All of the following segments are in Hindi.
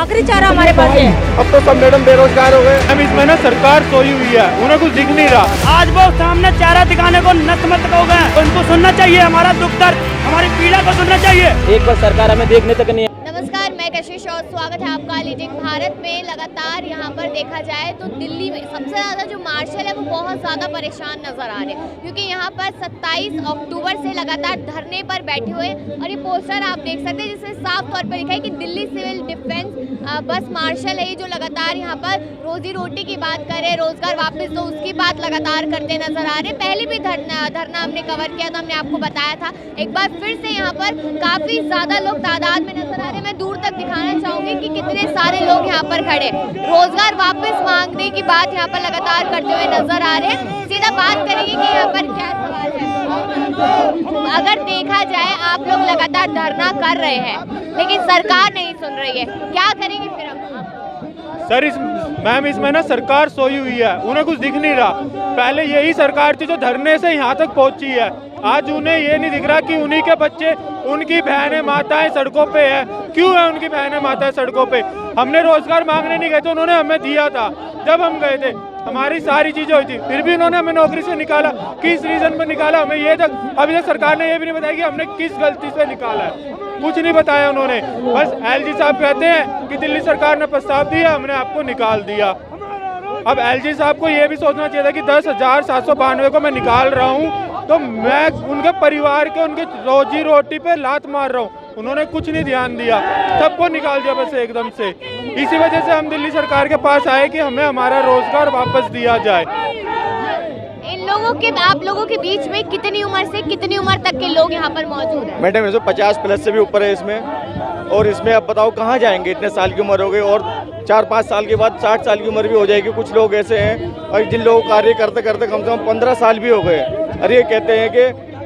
आखिरी चारा हमारे पास है। अब तो सब मैडम बेरोजगार हो गए। हम इसमें ना सरकार सोई हुई है, उन्हें कुछ दिख नहीं रहा। आज वो सामने चारा दिखाने को नतमस्तक हो गए, उनको सुनना चाहिए, हमारा दुख दर्द हमारी पीड़ा को सुनना चाहिए। एक बार सरकार हमें देखने तक नहीं। नमस्कार, मैं कशिश और स्वागत है आपका लीडिंग भारत में। लगातार यहाँ पर देखा जाए तो दिल्ली में सबसे ज़्यादा जो मार्शल है वो बहुत ज़्यादा परेशान नजर आ रहे हैं, क्योंकि यहाँ पर 27 अक्टूबर से लगातार धरने पर बैठे हुए और ये पोस्टर आप देख सकते हैं जिसमें साफ तौर पर लिखा है कि दिल्ली सिविल डिफेंस बस मार्शल है जो लगातार यहाँ पर रोजी रोटी की बात करे, रोजगार वापस दो उसकी बात लगातार करते नजर आ रहे हैं। पहले भी धरना हमने कवर किया तो हमने आपको बताया था। एक बार फिर से यहाँ पर काफ़ी ज़्यादा लोग तादाद में नजर आ रहे हैं। मैं दूर तक दिखाना चाहूँगी कि कितने सारे लोग यहाँ पर खड़े रोजगार वापस मांगने की बात यहाँ पर लगातार करते हुए नजर आ रहे हैं। सीधा बात करेंगे कि यहाँ पर क्या सवाल है। अगर देखा जाए आप लोग लगातार धरना कर रहे हैं लेकिन सरकार नहीं सुन रही है, क्या करेंगे फिर हम? सर मैम इसमें ना सरकार सोई हुई है, उन्हें कुछ दिख नहीं रहा। पहले यही सरकार थी जो धरने से यहाँ तक पहुँची है। आज उन्हें ये नहीं दिख रहा कि उन्हीं के बच्चे, उनकी बहनें माताएं सड़कों पे है। क्यों है उनकी बहनें माताएं सड़कों पे? हमने रोजगार मांगने नहीं गए थे, उन्होंने हमें दिया था। जब हम गए थे हमारी सारी चीजें हुई थी, फिर भी उन्होंने हमें नौकरी से निकाला। किस रीजन पर निकाला हमें ये तक अभी तक सरकार ने ये भी नहीं बताया कि हमने किस गलती से निकाला है। कुछ नहीं बताया उन्होंने। बस एलजी साहब कहते हैं कि दिल्ली सरकार ने प्रस्ताव दिया, हमने आपको निकाल दिया। अब एलजी साहब को ये भी सोचना चाहिए था कि 10,792 को मैं निकाल रहा हूँ तो मैं उनके परिवार के, उनके रोजी रोटी पे लात मार रहा हूँ। उन्होंने कुछ नहीं ध्यान दिया, सबको निकाल दिया बस एकदम से। इसी वजह से हम दिल्ली सरकार के पास आए कि हमें हमारा रोजगार वापस दिया जाए। इन लोगों के, आप लोगों के बीच में कितनी उम्र से कितनी उम्र तक के लोग यहाँ पर मौजूद हैं? मैडम ये तो 50+ से भी ऊपर है इसमें। और इसमें अब बताओ कहाँ जाएंगे, इतने साल की उम्र हो गई और 4-5 साल के बाद 60 साल की उम्र भी हो जाएगी। कुछ लोग ऐसे हैं और जिन लोगों को कार्य करते करते कम से कम 15 साल भी हो गए। अरे ये कहते हैं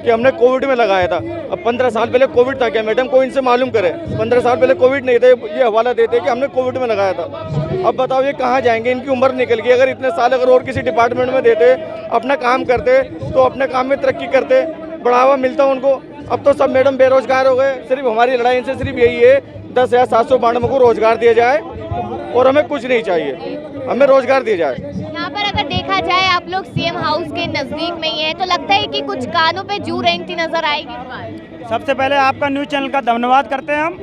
कि हमने कोविड में लगाया था। अब 15 साल पहले कोविड था क्या मैडम? कोई इनसे मालूम करे। 15 साल पहले कोविड नहीं था, ये हवाला देते कि हमने कोविड में लगाया था। अब बताओ ये कहाँ जाएंगे? इनकी उम्र निकल गई। अगर इतने साल अगर और किसी डिपार्टमेंट में देते, अपना काम करते तो अपने काम में तरक्की करते, बढ़ावा मिलता उनको। अब तो सब मैडम बेरोजगार हो गए। सिर्फ हमारी लड़ाई इनसे सिर्फ यही है 10,792 को रोजगार दिया जाए और हमें कुछ नहीं चाहिए, हमें रोजगार दिया जाए। यहाँ पर अगर देखा जाए आप लोग सीएम हाउस के नजदीक में ही है तो लगता है कि कुछ कानों पे जू रेंगती नजर आएगी इस बार। सबसे पहले आपका न्यूज चैनल का धन्यवाद करते हैं हम।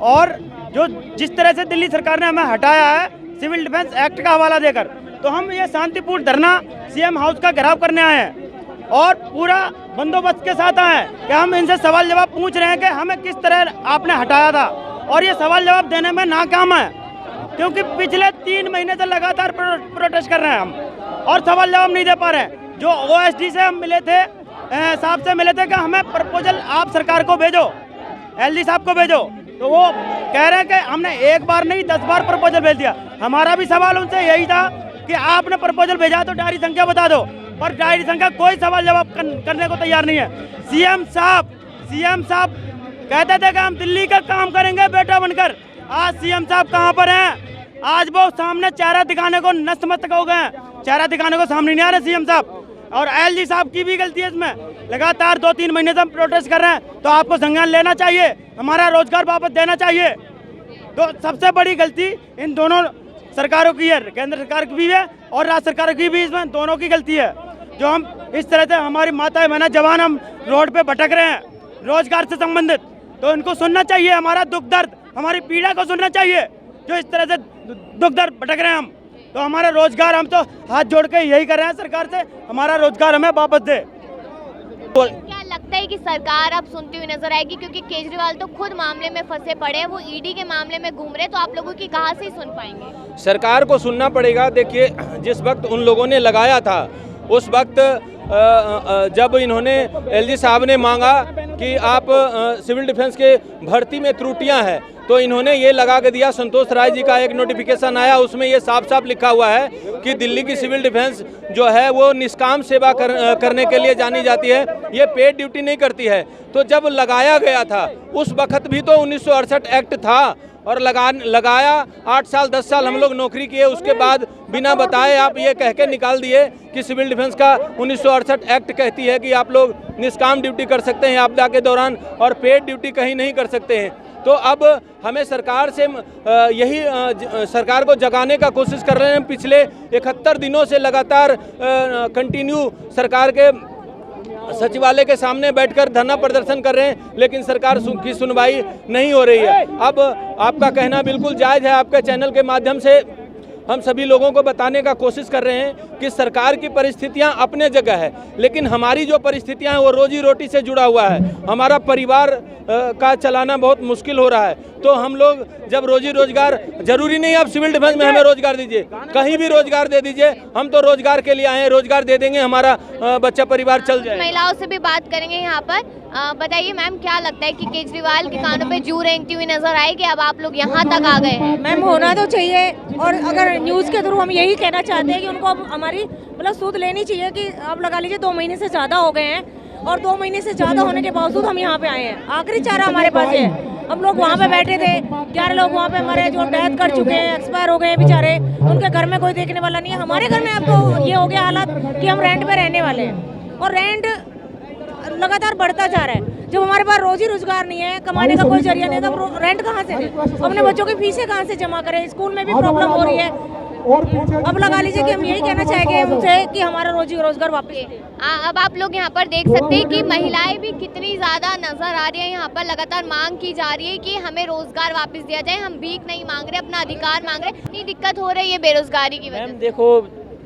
और जो जिस तरह से दिल्ली सरकार ने हमें हटाया है सिविल डिफेंस एक्ट का हवाला देकर, तो हम ये शांतिपूर्ण धरना सीएम हाउस का घेराव करने आए हैं और पूरा बंदोबस्त के साथ आए हैं कि हम इनसे सवाल जवाब पूछ रहे हैं कि हमें किस तरह आपने हटाया था। और ये सवाल जवाब देने में नाकाम है, क्योंकि पिछले 3 महीने से लगातार प्रोटेस्ट कर रहे हैं हम और सवाल जवाब नहीं दे पा रहे हैं। जो ओएसडी से हम मिले थे, साहब से मिले थे कि हमें प्रपोजल आप सरकार को भेजो, एलजी साहब को भेजो, तो वो कह रहे हैं कि हमने एक बार नहीं 10 बार प्रपोजल भेज दिया। हमारा भी सवाल उनसे यही था कि आपने प्रपोजल भेजा तो डायरी संख्या बता दो, पर डायरी संख्या कोई सवाल जवाब करने को तैयार नहीं है। सीएम साहब कहते थे कि हम दिल्ली का काम करेंगे बेटा बनकर। आज सीएम साहब कहाँ पर हैं? आज वो सामने चेहरा दिखाने को नतमस्तक हो गए, चेहरा दिखाने को सामने नहीं आ रहे सीएम साहब। और एलजी साहब की भी गलती है इसमें। लगातार 2-3 महीने से हम प्रोटेस्ट कर रहे हैं, तो आपको संज्ञान लेना चाहिए, हमारा रोजगार वापस देना चाहिए। तो सबसे बड़ी गलती इन दोनों सरकारों की है, केंद्र सरकार की भी है और राज्य सरकार की भी, इसमें दोनों की गलती है। जो हम इस तरह से हमारी माताएं बहनें जवान हम रोड पे भटक रहे हैं रोजगार से संबंधित, तो इनको सुनना चाहिए, हमारा दुख दर्द हमारी पीड़ा को सुनना चाहिए। जो इस तरह से दुख दर्द भटक रहे हैं हम, तो हमारा रोजगार, हम तो हाथ जोड़ के यही कर रहे हैं सरकार से, हमारा रोजगार हमें वापस दे। क्या लगता है कि सरकार अब सुनती हुई नजर आएगी, क्योंकि केजरीवाल तो खुद मामले में फंसे पड़े हैं, वो ईडी के मामले में घूम रहे, तो आप लोगों की कहाँ से ही सुन पाएंगे? सरकार को सुनना पड़ेगा। देखिए, जिस वक्त उन लोगों ने लगाया था उस वक्त जब इन्होंने एलजी साहब ने मांगा कि आप सिविल डिफेंस के भर्ती में त्रुटियां हैं, तो इन्होंने ये लगा के दिया। संतोष राय जी का एक नोटिफिकेशन आया, उसमें ये साफ साफ लिखा हुआ है कि दिल्ली की सिविल डिफेंस जो है वो निष्काम सेवा करने के लिए जानी जाती है, ये पेड ड्यूटी नहीं करती है। तो जब लगाया गया था उस वक्त भी तो 1968 एक्ट था और लगाया 8 साल 10 साल हम लोग नौकरी किए, उसके बाद बिना बताए आप ये कह के निकाल दिए कि सिविल डिफेंस का 1968 एक्ट कहती है कि आप लोग निष्काम ड्यूटी कर सकते हैं आपदा के दौरान और पेड ड्यूटी कहीं नहीं कर सकते हैं। तो अब हमें सरकार से यही सरकार को जगाने का कोशिश कर रहे हैं। पिछले 71 दिनों से लगातार कंटिन्यू सरकार के सचिवालय के सामने बैठकर धरना प्रदर्शन कर रहे हैं, लेकिन सरकार की सुनवाई नहीं हो रही है। अब आपका कहना बिल्कुल जायज़ है। आपके चैनल के माध्यम से हम सभी लोगों को बताने का कोशिश कर रहे हैं कि सरकार की परिस्थितियां अपने जगह है, लेकिन हमारी जो परिस्थितियां हैं वो रोजी रोटी से जुड़ा हुआ है। हमारा परिवार का चलाना बहुत मुश्किल हो रहा है। तो हम लोग जब रोजी रोजगार, जरूरी नहीं आप सिविल डिफेंस में हमें रोजगार दीजिए, कहीं भी रोजगार दे दीजिए, हम तो रोजगार के लिए आए हैं, रोजगार दे देंगे, हमारा बच्चा परिवार चल जाए। महिलाओं से भी बात करेंगे यहाँ पर। बताइए मैम, क्या लगता है कि केजरीवाल के कानों पे जू रेंगती हुई नजर आई कि अब आप लोग यहाँ तक आ गए हैं? मैम होना तो चाहिए, और अगर न्यूज़ के थ्रू हम यही कहना चाहते हैं कि उनको अब हमारी मतलब सूद लेनी चाहिए कि अब लगा लीजिए 2 महीने से ज़्यादा हो गए हैं, और 2 महीने से ज़्यादा होने के बावजूद हम यहाँ पे आए हैं। आखिरी चारा हमारे पास है। हम लोग वहाँ पे बैठे थे, 11 लोग वहाँ पे मरे, जो डेथ कर चुके हैं, एक्सपायर हो गए हैं बेचारे, उनके घर में कोई देखने वाला नहीं है। हमारे घर में अब तो ये हो गया हालत कि हम रेंट पे रहने वाले हैं, और रेंट लगातार बढ़ता जा रहा है। जब हमारे पास रोजी रोजगार नहीं है, कमाने का कोई जरिया नहीं है, तो रेंट कहाँ से दें? अपने बच्चों की फीसें कहाँ से जमा करें? स्कूल में भी प्रॉब्लम हो रही है। अब लगा लीजिए कि हम यही कहना चाहेंगे उनसे कि हमारा रोजी रोजगार वापस। अब आप लोग यहाँ पर देख सकते हैं कि महिलाएं भी कितनी ज़्यादा नजर आ रही है। यहाँ पर लगातार मांग की जा रही है कि हमें रोजगार वापस दिया जाए। हम भीख नहीं मांग रहे, अपना अधिकार मांग रहे। इतनी दिक्कत हो रही है बेरोजगारी की वजह से। देखो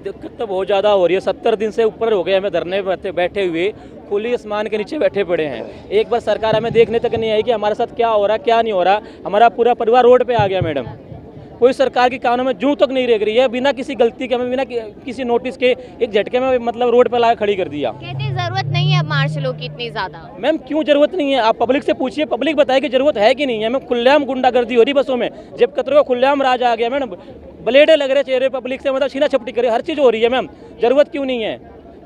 दिक्कत तो बहुत ज़्यादा हो रही है। 70 दिन से ऊपर हो गए हमें धरने बैठे हुए, खुली आसमान के नीचे बैठे पड़े हैं। एक बार सरकार हमें देखने तक नहीं आई कि हमारे साथ क्या हो रहा है, क्या नहीं हो रहा। हमारा पूरा परिवार रोड पे आ गया मैडम। कोई सरकार की कानों में जूं तक नहीं रह रही है। बिना किसी गलती के, हमें बिना किसी नोटिस के एक झटके में मतलब रोड पे ला खड़ी कर दिया। कहते हैं जरूरत नहीं है अब मार्शलों की इतनी ज्यादा। मैम क्यों जरूरत नहीं है? आप पब्लिक से पूछिए, पब्लिक बताए कि जरूरत है कि नहीं है। मैं खुलेआम गुंडागर्दी हो रही बसों में, जब कतरों का खुलेआम राज आ गया मैडम। ब्लेडे लग रहे चेहरे, पब्लिक से मतलब छीना छपटी करे, हर चीज़ हो रही है मैम। जरूरत क्यों नहीं है?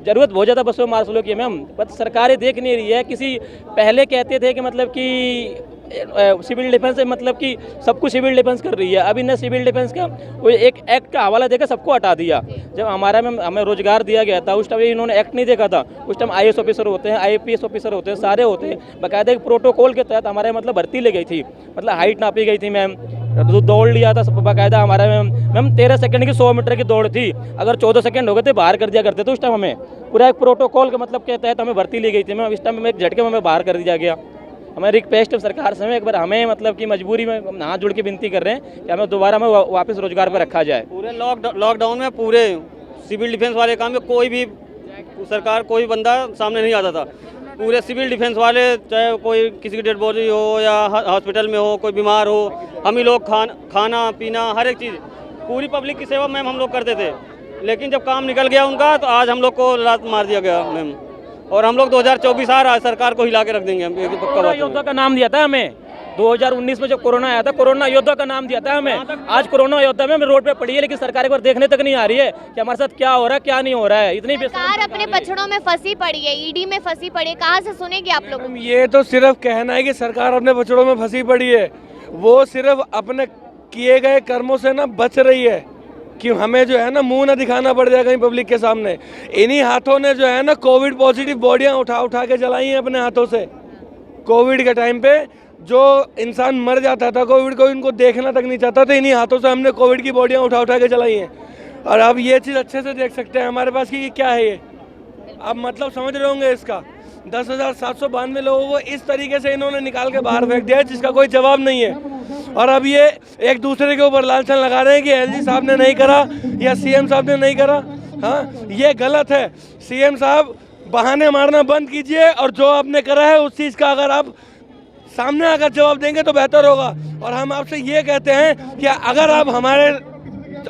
जरूरत बहुत ज़्यादा बसों में मार्शलों की है मैम, बस सरकारें देख नहीं रही है। किसी पहले कहते थे कि मतलब कि सिविल डिफेंस है, मतलब कि सब कुछ सिविल डिफेंस कर रही है। अभी ने सिविल डिफेंस का कोई एक एक्ट का हवाला देकर सबको हटा दिया। जब हमारा में हमें रोजगार दिया गया था उस टाइम इन्होंने एक्ट नहीं देखा था। उस टाइम IAS ऑफिसर होते हैं, IPS ऑफिसर होते हैं, सारे होते हैं। बाकायदा एक प्रोटोकॉल के तहत हमारे मतलब भर्ती ले गई थी, मतलब हाइट नापी गई थी मैम, दौड़ लिया था सब बाकायदा हमारा मैम 13 सेकंड की 100 मीटर की दौड़ थी। अगर 14 सेकंड हो गए थे बाहर कर दिया करते थे उस टाइम। हमें पूरा एक प्रोटोकॉल के मतलब के तहत हमें भर्ती ली गई थी मैम। इस टाइम में एक झटके में हमें बाहर कर दिया गया। हमें रिक्वेस्ट सरकार से एक बार हमें मतलब कि मजबूरी में हाथ जोड़ के विनती कर रहे हैं कि हमें दोबारा में वापस रोजगार पर रखा जाए। पूरे लॉकडाउन में पूरे सिविल डिफेंस वाले काम में कोई भी सरकार, कोई बंदा सामने नहीं आता था। पूरे सिविल डिफेंस वाले, चाहे कोई किसी की डेड बॉडी हो या हॉस्पिटल में हो, कोई बीमार हो, हम ही लोग खाना पीना हर एक चीज़, पूरी पब्लिक की सेवा मैम हम लोग करते थे। लेकिन जब काम निकल गया उनका तो आज हम लोग को लात मार दिया गया मैम। और हम लोग 2024 आ रहा है, सरकार को हिला के रख देंगे हम। कोरोना योद्धा का नाम दिया था हमें 2019 में, जब कोरोना आया था कोरोना योद्धा का नाम दिया था हमें। आज कोरोना योद्धा में रोड पे पड़ी है, लेकिन सरकार एक बार देखने तक नहीं आ रही है कि हमारे साथ क्या हो रहा है, क्या नहीं हो रहा है। इतनी सरकार अपने पछड़ों में फंसी पड़ी है, ईडी में फंसी पड़ी है। कहाँ से सुनेगी आप लोग? ये तो सिर्फ कहना है कि सरकार अपने बछड़ों में फंसी पड़ी है। वो सिर्फ अपने किए गए कर्मों से ना बच रही है कि हमें जो है ना मुंह ना दिखाना पड़ जाए कहीं पब्लिक के सामने। इन्हीं हाथों ने जो है ना कोविड पॉजिटिव बॉडियां उठा के जलाई हैं अपने हाथों से। कोविड के टाइम पे जो इंसान मर जाता था कोविड को, इनको देखना तक नहीं चाहता था, इन्हीं हाथों से हमने कोविड की बॉडियां उठा के जलाई हैं। और अब ये चीज़ अच्छे से देख सकते हैं हमारे पास कि क्या है ये। आप मतलब समझ रहे होंगे इसका। 10,792 लोगों को इस तरीके से इन्होंने निकाल के बाहर फेंक दिया है जिसका कोई जवाब नहीं है। और अब ये एक दूसरे के ऊपर लालछन लगा रहे हैं कि LG साहब ने नहीं करा या CM साहब ने नहीं करा। हाँ, ये गलत है। CM साहब बहाने मारना बंद कीजिए, और जो आपने करा है उस चीज़ का अगर आप सामने आकर जवाब देंगे तो बेहतर होगा। और हम आपसे ये कहते हैं कि अगर आप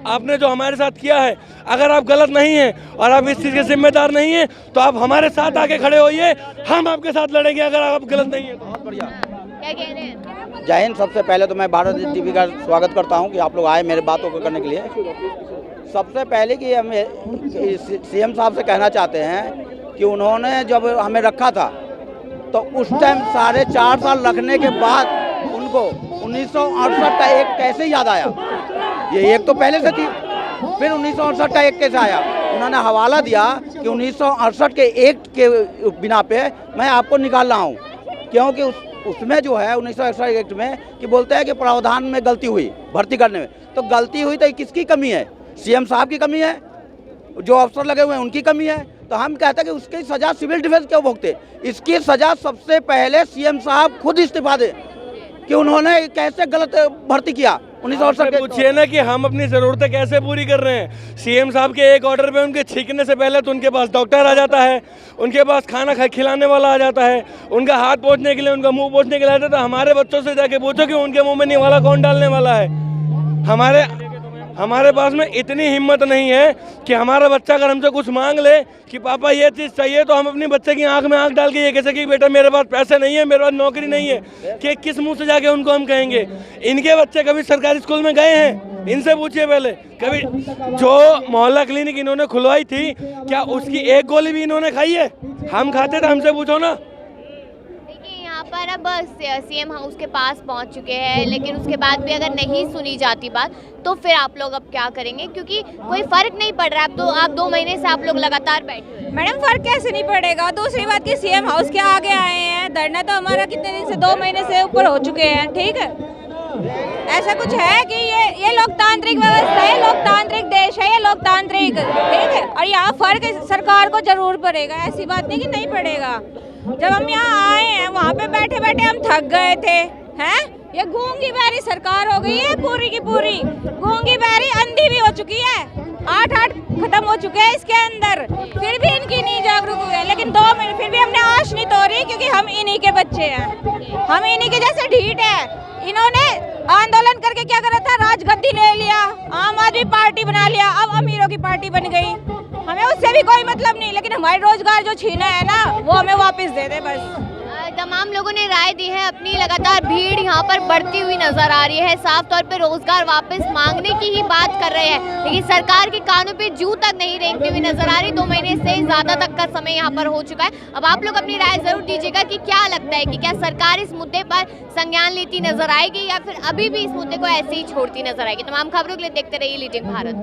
आपने जो हमारे साथ किया है, अगर आप गलत नहीं हैं और आप इस चीज़ के जिम्मेदार नहीं हैं, तो आप हमारे साथ आके खड़े होइए, हम आपके साथ लड़ेंगे अगर आप गलत नहीं हैं। बहुत बढ़िया। क्या कह रहे हैं? जय हिंद। सबसे पहले तो मैं भारत TV का स्वागत करता हूं कि आप लोग आए मेरे बातों को करने के लिए। सबसे पहले कि हम CM साहब से कहना चाहते हैं कि उन्होंने जब हमें रखा था तो उस टाइम 4.5 साल रखने के बाद उनको 1968 का एक्ट कैसे याद आया? ये एक तो पहले से थी, फिर 1968 का एक्ट कैसे आया? उन्होंने हवाला दिया कि 1968 के एक्ट के बिना पे मैं आपको निकाल रहा हूँ, क्योंकि उसमें जो है 1961 एक्ट में कि बोलते हैं कि प्रावधान में गलती हुई भर्ती करने में, तो गलती हुई तो किसकी कमी है? सीएम साहब की कमी है, जो अफसर लगे हुए हैं उनकी कमी है। तो हम कहते हैं कि उसकी सज़ा सिविल डिफेंस क्यों भुगते? इसकी सज़ा सबसे पहले सीएम साहब खुद इस्तीफा दें कि उन्होंने कैसे गलत भर्ती किया। 1968 पूछिए ना कि हम अपनी ज़रूरतें कैसे पूरी कर रहे हैं। सीएम साहब के एक ऑर्डर पे उनके छींकने से पहले तो उनके पास डॉक्टर आ जाता है, उनके पास खाना खिलाने वाला आ जाता है, उनका हाथ पोंछने के लिए, उनका मुंह पोंछने के लिए आता है। तो हमारे बच्चों से जाके पूछो कि उनके मुंह में निवाला कौन डालने वाला है। हमारे पास में इतनी हिम्मत नहीं है कि हमारा बच्चा अगर हमसे कुछ मांग ले कि पापा ये चीज़ चाहिए, तो हम अपनी बच्चे की आंख में आंख डाल के ये कैसे कि बेटा मेरे पास पैसे नहीं है, मेरे पास नौकरी नहीं है, कि किस मुंह से जाके उनको हम कहेंगे? इनके बच्चे कभी सरकारी स्कूल में गए हैं? इनसे पूछिए पहले। कभी जो मोहल्ला क्लिनिक इन्होंने खुलवाई थी, क्या उसकी एक गोली भी इन्होंने खाई है? हम खाते थे, हमसे पूछो ना। यहाँ पर अब सीएम हाउस के पास पहुंच चुके हैं, लेकिन उसके बाद भी अगर नहीं सुनी जाती बात तो फिर आप लोग अब क्या करेंगे? क्योंकि कोई फर्क नहीं पड़ रहा है। अब तो आप 2 महीने से आप लोग लगातार बैठे हुए हैं। मैडम फर्क कैसे नहीं पड़ेगा? दूसरी बात कि सीएम हाउस के आगे आए हैं, धरना तो हमारा कितने दिन से 2 महीने से ऊपर हो चुके हैं, ठीक है। ऐसा कुछ है कि ये लोकतांत्रिक व्यवस्था है, लोकतांत्रिक देश है, ये लोकतांत्रिक, ठीक है। और यहाँ फर्क सरकार को जरूर पड़ेगा, ऐसी बात नहीं कि नहीं पड़ेगा। जब हम यहाँ आए हैं वहाँ पे बैठे बैठे हम थक गए थे, हैं? ये गूंगी बहरी सरकार हो गई है, पूरी की पूरी गूंगी बहरी, अंधी भी हो चुकी है। 8 खत्म हो चुके हैं इसके अंदर, फिर भी इनकी नहीं जागरूक हुई है। लेकिन 2 महीने फिर भी हमने आश नहीं तोड़ी, क्योंकि हम इन्हीं के बच्चे हैं, हम इन्हीं के जैसे ढीठ है। इन्होंने आंदोलन करके क्या करा था? राजगद्दी ले लिया, आम आदमी पार्टी बना लिया, अब अमीरों की पार्टी बन गई। हमें उससे भी कोई मतलब नहीं, लेकिन हमारे रोजगार जो छीना है ना, वो हमें वापस दे दे बस। तमाम लोगों ने राय दी है अपनी। लगातार भीड़ यहाँ पर बढ़ती हुई नजर आ रही है, साफ तौर पे रोजगार वापस मांगने की ही बात कर रहे हैं, लेकिन सरकार के कानों पे जूं तक नहीं रेंगती हुई नजर आ रही। 2 महीने से ज़्यादा तक का समय यहाँ पर हो चुका है। अब आप लोग अपनी राय जरूर दीजिएगा कि क्या लगता है कि क्या सरकार इस मुद्दे पर संज्ञान लेती नजर आएगी या फिर अभी भी इस मुद्दे को ऐसे ही छोड़ती नजर आएगी। तमाम खबरों के लिए देखते रहिए लीडिंग भारत।